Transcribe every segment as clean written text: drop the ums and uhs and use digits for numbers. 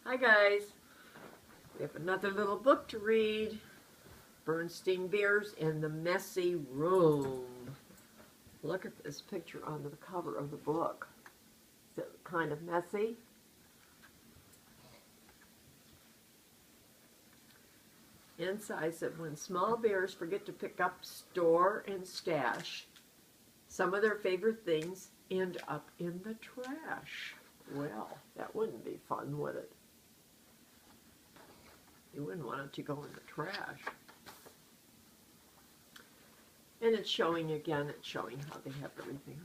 Hi guys, we have another little book to read. Berenstain Bears in the Messy Room. Look at this picture on the cover of the book. Is it kind of messy? Inside said, when small bears forget to pick up, store, and stash, some of their favorite things end up in the trash. Well, that wouldn't be fun, would it? You wouldn't want it to go in the trash. And it's showing again, it's showing how they have everything.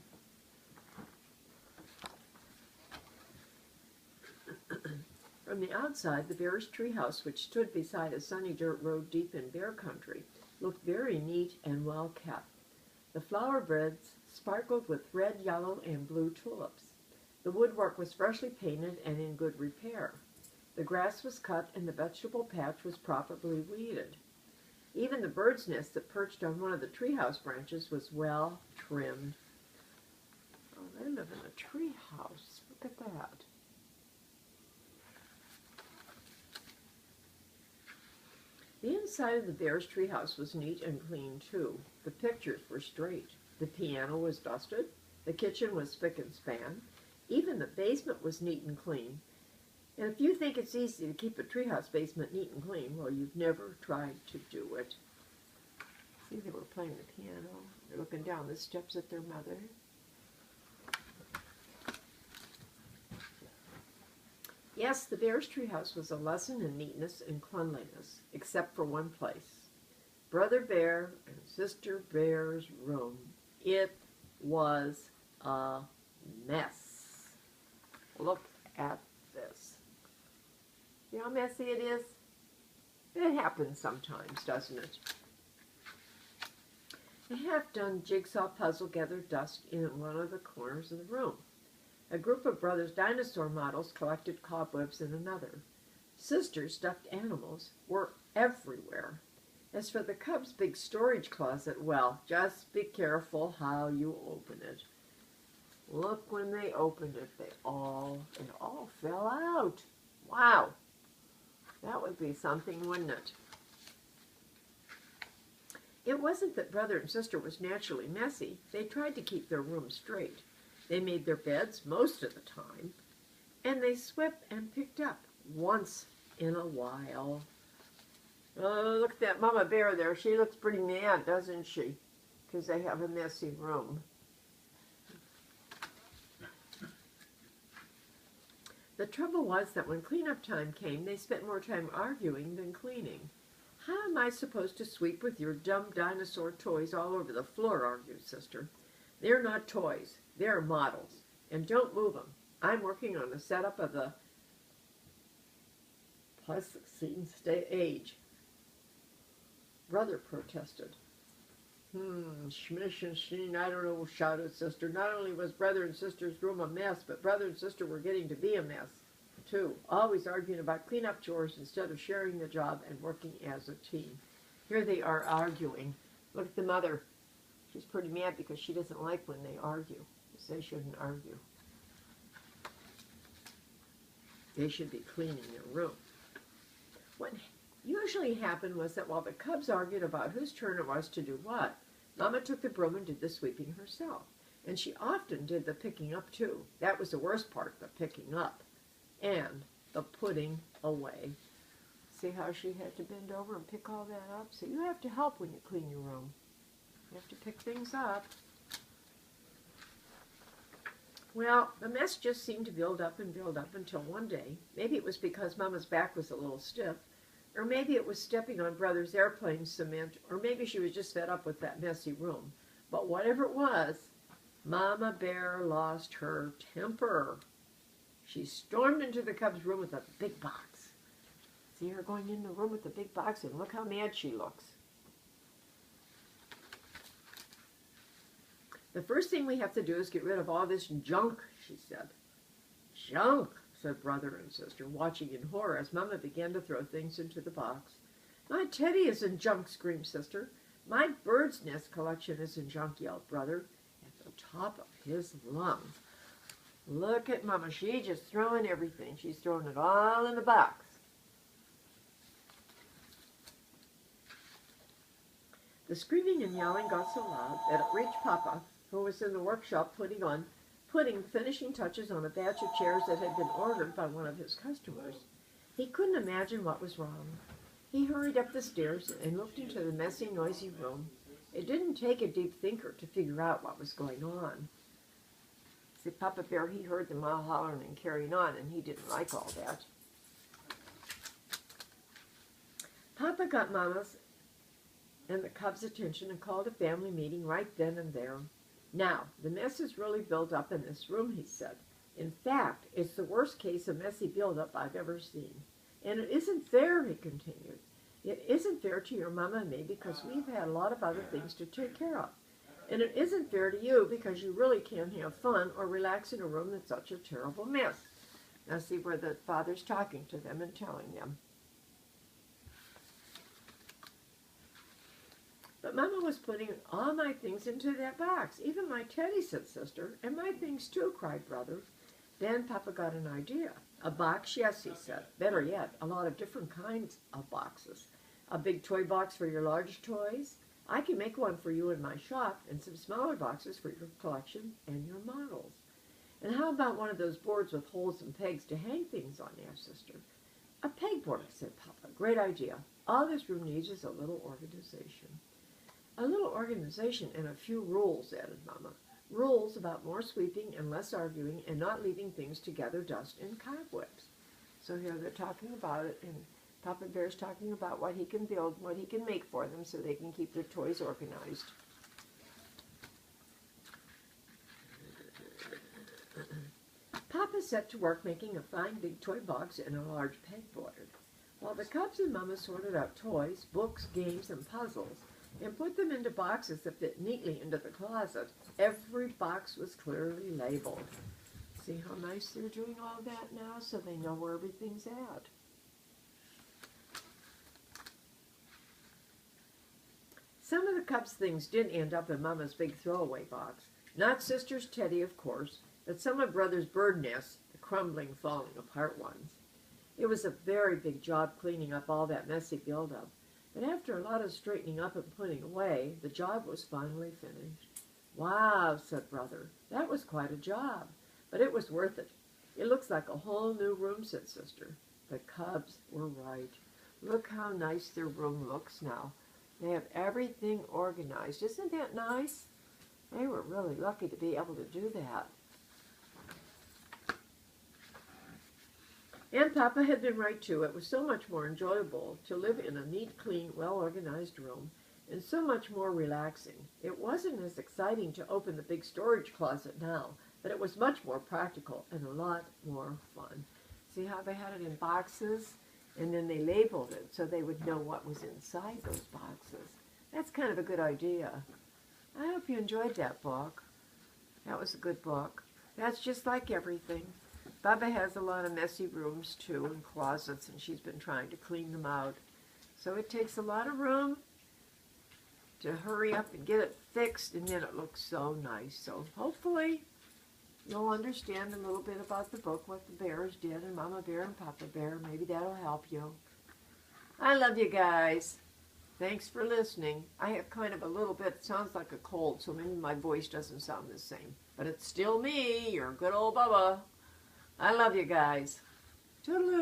From the outside, the bear's treehouse, which stood beside a sunny dirt road deep in bear country, looked very neat and well kept. The flower beds sparkled with red, yellow, and blue tulips. The woodwork was freshly painted and in good repair. The grass was cut and the vegetable patch was properly weeded. Even the bird's nest that perched on one of the treehouse branches was well trimmed. Oh, they live in a treehouse. Look at that. The inside of the bear's treehouse was neat and clean, too. The pictures were straight. The piano was dusted. The kitchen was spick and span. Even the basement was neat and clean. And if you think it's easy to keep a treehouse basement neat and clean, well, you've never tried to do it. See, they were playing the piano. They're looking down the steps at their mother. Yes, the bear's treehouse was a lesson in neatness and cleanliness, except for one place. Brother Bear and Sister Bear's room. It was a mess. Look at this. See how messy it is? It happens sometimes, doesn't it? A half-done jigsaw puzzle gathered dust in one of the corners of the room. A group of brothers' dinosaur models collected cobwebs in another. Sisters' stuffed animals were everywhere. As for the cub's big storage closet, well, just be careful how you open it. Look, when they opened it, it all fell out. Wow. That would be something, wouldn't it? It wasn't that brother and sister was naturally messy. They tried to keep their room straight. They made their beds most of the time, and they swept and picked up once in a while. Oh, look at that Mama Bear there. She looks pretty mad, doesn't she? Because they have a messy room. The trouble was that when cleanup time came, they spent more time arguing than cleaning. How am I supposed to sweep with your dumb dinosaur toys all over the floor, argued Sister. They're not toys. They're models. And don't move them. I'm working on the setup of the Pleistocene age. Brother protested. Schmish and Sheen, I don't know, shouted Sister. Not only was brother and sister's room a mess, but brother and sister were getting to be a mess, too. Always arguing about cleanup chores instead of sharing the job and working as a team. Here they are arguing. Look at the mother. She's pretty mad because she doesn't like when they argue. They shouldn't argue. They should be cleaning their room. What usually happened was that while the cubs argued about whose turn it was to do what, Mama took the broom and did the sweeping herself. And she often did the picking up, too. That was the worst part, the picking up. And the putting away. See how she had to bend over and pick all that up? So you have to help when you clean your room. You have to pick things up. Well, the mess just seemed to build up and build up until one day, maybe it was because Mama's back was a little stiff, or maybe it was stepping on Brother's airplane cement, or maybe she was just fed up with that messy room. But whatever it was, Mama Bear lost her temper. She stormed into the cub's room with a big box. See her going in the room with the big box, and look how mad she looks. The first thing we have to do is get rid of all this junk, she said. Junk, said brother and sister, watching in horror as Mama began to throw things into the box. My teddy isn't junk, screamed Sister. My bird's nest collection isn't junk, yelled brother, at the top of his lungs. Look at Mama. She's just throwing everything. She's throwing it all in the box. The screaming and yelling got so loud that it reached Papa, who was in the workshop putting finishing touches on a batch of chairs that had been ordered by one of his customers. He couldn't imagine what was wrong. He hurried up the stairs and looked into the messy, noisy room. It didn't take a deep thinker to figure out what was going on. See, Papa Bear, he heard them all hollering and carrying on, and he didn't like all that. Papa got Mama's and the cubs' attention and called a family meeting right then and there. Now, the mess is really built up in this room, he said. In fact, it's the worst case of messy buildup I've ever seen. And it isn't fair, he continued. It isn't fair to your mama and me because we've had a lot of other things to take care of. And it isn't fair to you because you really can't have fun or relax in a room that's such a terrible mess. Now see where the father's talking to them and telling them. But Mama was putting all my things into that box. Even my teddy, said Sister. And my things too, cried Brother. Then Papa got an idea. A box, yes, he said. Better yet, a lot of different kinds of boxes. A big toy box for your large toys. I can make one for you in my shop, and some smaller boxes for your collection and your models. And how about one of those boards with holes and pegs to hang things on, asked Sister. A pegboard, said Papa. Great idea. All this room needs is a little organization. A little organization and a few rules, added Mama. Rules about more sweeping and less arguing and not leaving things to gather dust and cobwebs. So here they're talking about it, and Papa Bear's talking about what he can build, what he can make for them so they can keep their toys organized. Papa set to work making a fine big toy box and a large pegboard, while the cubs and Mama sorted out toys, books, games, and puzzles, and put them into boxes that fit neatly into the closet. Every box was clearly labeled. See how nice they're doing all that now so they know where everything's at. Some of the cubs' things did end up in Mama's big throwaway box. Not Sister's teddy, of course, but some of Brother's bird nests, the crumbling, falling apart ones. It was a very big job cleaning up all that messy buildup. But after a lot of straightening up and putting away, the job was finally finished. Wow, said Brother, that was quite a job, but it was worth it. It looks like a whole new room, said Sister. The cubs were right. Look how nice their room looks now. They have everything organized. Isn't that nice? They were really lucky to be able to do that. And Papa had been right, too. It was so much more enjoyable to live in a neat, clean, well-organized room, and so much more relaxing. It wasn't as exciting to open the big storage closet now, but it was much more practical and a lot more fun. See how they had it in boxes? And then they labeled it so they would know what was inside those boxes. That's kind of a good idea. I hope you enjoyed that book. That was a good book. That's just like everything. Baba has a lot of messy rooms, too, and closets, and she's been trying to clean them out. So it takes a lot of room to hurry up and get it fixed, and then it looks so nice. So hopefully you'll understand a little bit about the book, what the bears did, and Mama Bear and Papa Bear. Maybe that'll help you. I love you guys. Thanks for listening. I have kind of a little bit, it sounds like a cold, so maybe my voice doesn't sound the same. But it's still me, your good old Bubba. I love you guys. Toodaloo.